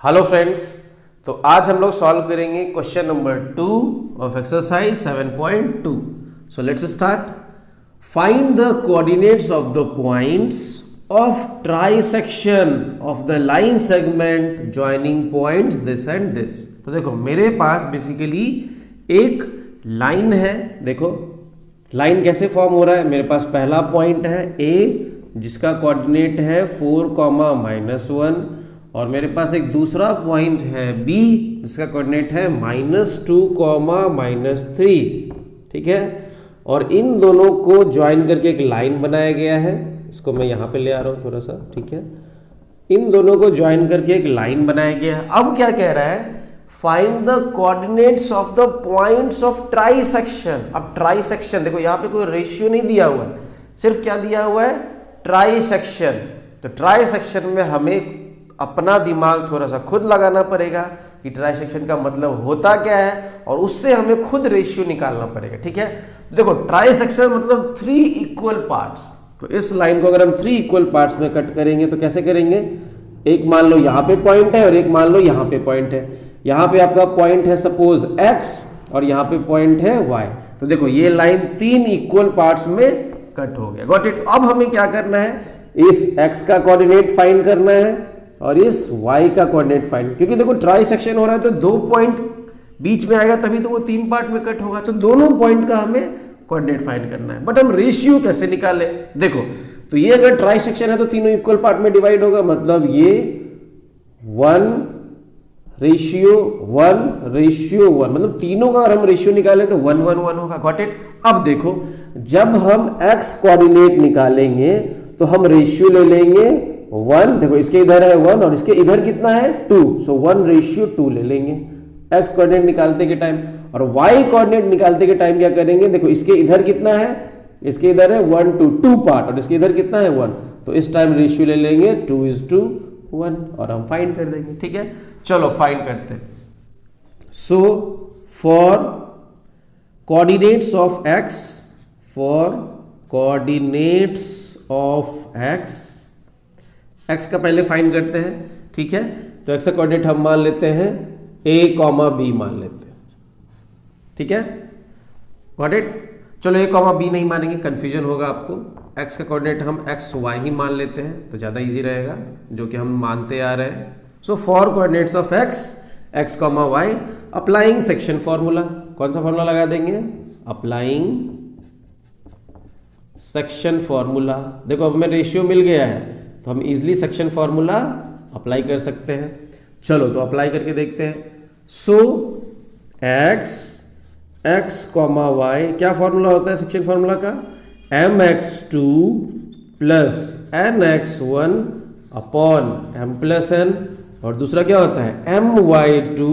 Hello friends, तो आज हम लोग सॉल्व करेंगे question number 2 of exercise 7.2। So let's start. Find the coordinates of the points of trisection of the line segment joining points this and this. तो देखो मेरे पास basically एक line है। देखो लाइन कैसे फॉर्म हो रहा है। मेरे पास पहला पॉइंट है ए जिसका कोऑर्डिनेट है 4, -1 और मेरे पास एक दूसरा पॉइंट है बी जिसका कोऑर्डिनेट है -2, -3। ठीक है, और इन दोनों को ज्वाइन करके एक लाइन बनाया गया है। इसको मैं यहाँ पे ले आ रहा हूँ थोड़ा सा। ठीक है, इन दोनों को ज्वाइन करके एक लाइन बनाया गया है। अब क्या कह रहा है, find the coordinates of the points of trisection. अब ट्राइसेक्शन देखो यहाँ पे कोई रेशियो नहीं दिया हुआ है, सिर्फ क्या दिया हुआ है, ट्राइसेक्शन। तो ट्राइसेक्शन में हमें अपना दिमाग थोड़ा सा खुद लगाना पड़ेगा कि ट्राइसेक्शन का मतलब होता क्या है, और उससे हमें खुद रेशियो निकालना पड़ेगा। ठीक है, देखो ट्राइसेक्शन मतलब 3 इक्वल पार्ट्स। तो इस लाइन को अगर हम 3 इक्वल पार्ट्स में कट करेंगे तो कैसे करेंगे, एक मान लो यहाँ पे पॉइंट है और एक मान लो यहाँ पे पॉइंट है। यहाँ पे आपका पॉइंट है सपोज x और यहाँ पे पॉइंट है y। तो देखो ये लाइन 3 इक्वल पार्ट्स में कट हो गया। Got it. अब हमें क्या करना है, इस x का कोऑर्डिनेट फाइंड करना है और इस y का कोऑर्डिनेट फाइंड, क्योंकि देखो ट्राइसेक्शन हो रहा है तो 2 पॉइंट बीच में आएगा तभी तो वो 3 पार्ट में कट होगा। तो दोनों पॉइंट का हमें कोऑर्डिनेट फाइंड करना है। बट हम रेशियो कैसे निकाले, देखो तो ये अगर ट्राइसेक्शन है तो तीनों इक्वल पार्ट में डिवाइड होगा, मतलब ये 1:1:1, मतलब तीनों का अगर हम रेशियो निकालें तो 1:1:1 होगा। Got it. अब देखो जब हम x कोऑर्डिनेट निकालेंगे तो हम रेशियो ले लेंगे 1। देखो इसके इधर है 1 और इसके इधर कितना है 2, सो 1:2 ले लेंगे x कोऑर्डिनेट निकालते के टाइम। और y कोऑर्डिनेट निकालते के टाइम क्या करेंगे, देखो इसके इधर कितना है, इसके इधर है 1 to 2 पार्ट और इसके इधर कितना है 1, तो इस टाइम रेशियो ले लेंगे 2:1 और हम फाइंड कर देंगे। ठीक है, चलो फाइंड करते हैं। So for coordinates of x, for coordinates of x का पहले फाइंड करते हैं। ठीक है, तो x का कोऑर्डिनेट हम मान लेते हैं a, b मान लेते हैं। ठीक है, गॉट इट। चलो a, b नहीं मानेंगे, कंफ्यूजन होगा आपको। x का कोऑर्डिनेट हम x, y ही मान लेते हैं तो ज़्यादा इजी रहेगा, जो कि हम मानते आ रहे हैं। So for coordinates of x, y, applying section formula. कौन सा फॉर्मूला लगा देंगे, अप्लाइंग सेक्शन फॉर्मूला। देखो अब हमें रेशियो मिल गया है तो हम इजिली सेक्शन फॉर्मूला अप्लाई कर सकते हैं। चलो तो अप्लाई करके देखते हैं। सो x, y, क्या फॉर्मूला होता है सेक्शन फॉर्मूला का, mx2 plus nx1 upon m plus n, और दूसरा क्या होता है my2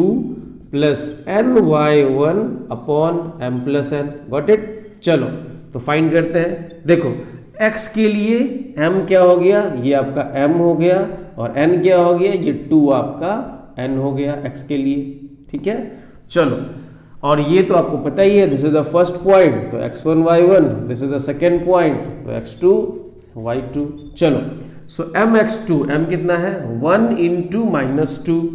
plus ny1 upon m plus n। Got it. चलो तो फाइंड करते हैं। देखो x के लिए m क्या हो गया, ये आपका m हो गया, और n क्या हो गया, ये 2 आपका n हो गया x के लिए। ठीक है, चलो और ये तो आपको पता ही है, this is the first point तो x1 y1, this is the second point तो x2 y2। चलो सो mx2, m कितना है 1 into -2,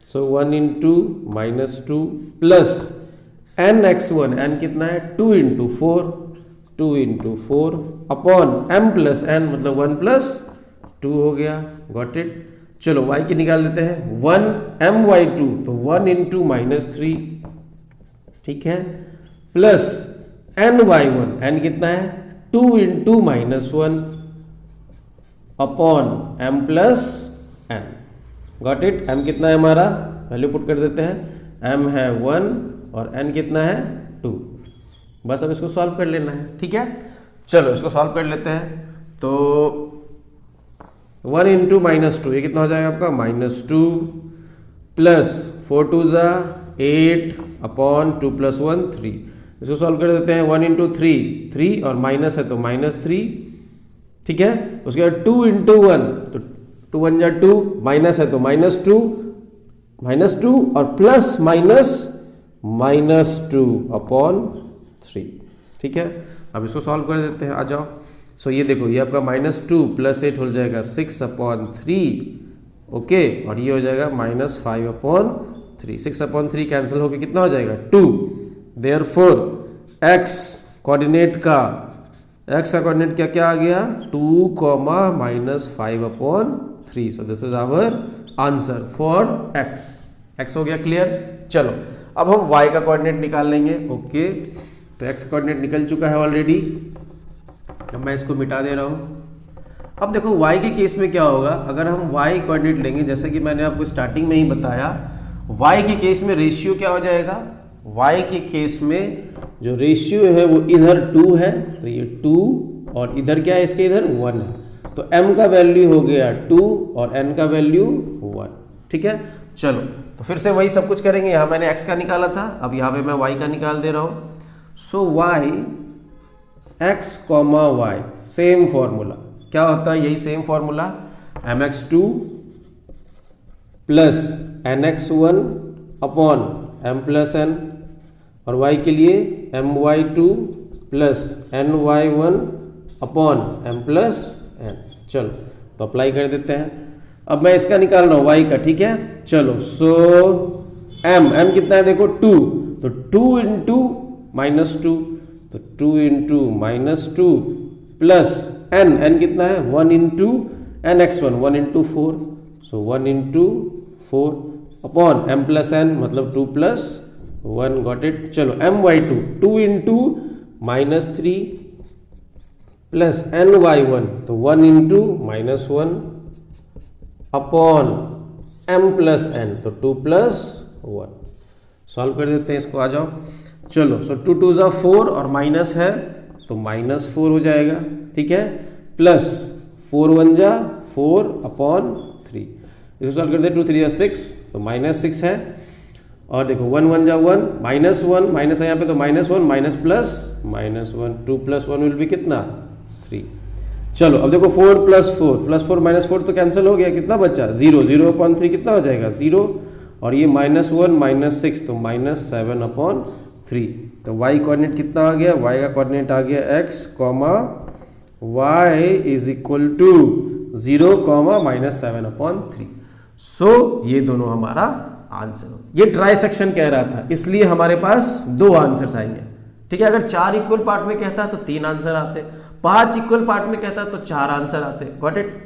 सो 1 into -2 प्लस nx1, n कितना है 2 into 4, 2 into 4 upon m plus n, मतलब 1 plus 2 हो गया। Got it. चलो y की निकाल देते हैं 1 my2, तो 1 into -3, ठीक है, प्लस ny1, n कितना है 2 into -1 upon m plus n। Got it. m कितना है हमारा, वैल्यू पुट कर देते हैं, m है 1 और n कितना है 2। बस अब इसको सॉल्व कर लेना है। ठीक है, चलो इसको सॉल्व कर लेते हैं। तो 1 into -2, ये कितना हो जाएगा आपका -2 प्लस 4 2 8 अपॉन 2 plus 1 3। इसको सॉल्व कर देते हैं। 1 into 3 और माइनस है तो -3। ठीक है, उसके बाद 2 into 1 तो 2 1 जा 2, माइनस है तो -2 और प्लस -2 अपॉन 3। ठीक है, अब इसको सॉल्व कर देते हैं, आ जाओ। सो ये देखो, ये आपका -2 + 8 हो जाएगा 6/3 ओके, और ये हो जाएगा -5/3। 6/3 कैंसिल होके कितना हो जाएगा 2। देयरफॉर x कोऑर्डिनेट का कोऑर्डिनेट क्या आ गया 2, -5/3। So this is our answer for x हो गया क्लियर। चलो अब हम y का कोऑर्डिनेट निकाल लेंगे। ओके, तो x कोऑर्डिनेट निकल चुका है ऑलरेडी। अब मैं इसको मिटा दे रहा हूं। अब देखो y के केस में क्या होगा, अगर हम y कोऑर्डिनेट लेंगे, जैसे कि मैंने आपको स्टार्टिंग में ही बताया, y के केस में रेशियो क्या हो जाएगा, y के केस में जो रेशियो है वो इधर 2 है, तो ये 2 और इधर क्या है इसके इधर 1 है, तो m का वैल्यू हो गया 2 और n का वैल्यू 1। ठीक है, चलो तो फिर से वही सब कुछ करेंगे। यहाँ मैंने x का निकाला था, अब यहाँ पे मैं y का निकाल दे रहा हूँ। सो y x, y same formula क्या होता है, यही same formula mx2 plus nx1 upon m plus n, और y के लिए my2 plus ny1 upon m plus n। चलो तो अप्लाई कर देते हैं। अब मैं इसका निकाल रहा हूँ y का, ठीक है। चलो सो m कितना है देखो 2, तो 2 इंटू -2, तो 2 इंटू -2 प्लस n कितना है 1 इंटू nx1, 1 इंटू 4, सो 1 into 4 upon m plus n मतलब 2 प्लस 1, गॉट इट। चलो my2 2 इंटू -3 प्लस ny1, तो 1 into -1 upon m plus n, तो 2 प्लस 1। सॉल्व कर देते हैं इसको, आ जाओ। चलो सो 2 2 ज़ा 4 और माइनस है तो -4 हो जाएगा, ठीक है, प्लस 4 1 ज़ा 4 अपॉन 3। इसको सॉल्व कर दे, 2 3 ज़ा 6, तो -6 है, और देखो 1 1 ज़ा 1, -1 माइनस है यहाँ पे, तो -1 minus plus -1, 2 plus 1 will be कितना 3। चलो अब देखो 4 प्लस 4 -4 तो कैंसिल हो गया, कितना बचा 0, 0/3 कितना हो जाएगा 0, और ये -1 -6 तो -7/3। तो y कोऑर्डिनेट कितना आ गया, y का कोऑर्डिनेट आ गया x, y is equal to 0, -7/3। So ये दोनों हमारा आंसर हो। ये ट्राई सेक्शन कह रहा था, इसलिए हमारे पास 2 आंसर्स आएंगे, ठीक है। अगर 4 इक्वल पार्ट में कहता तो 3 आंसर आते, 5 इक्वल पार्ट में कहता तो 4 आंसर आते, गॉट इट।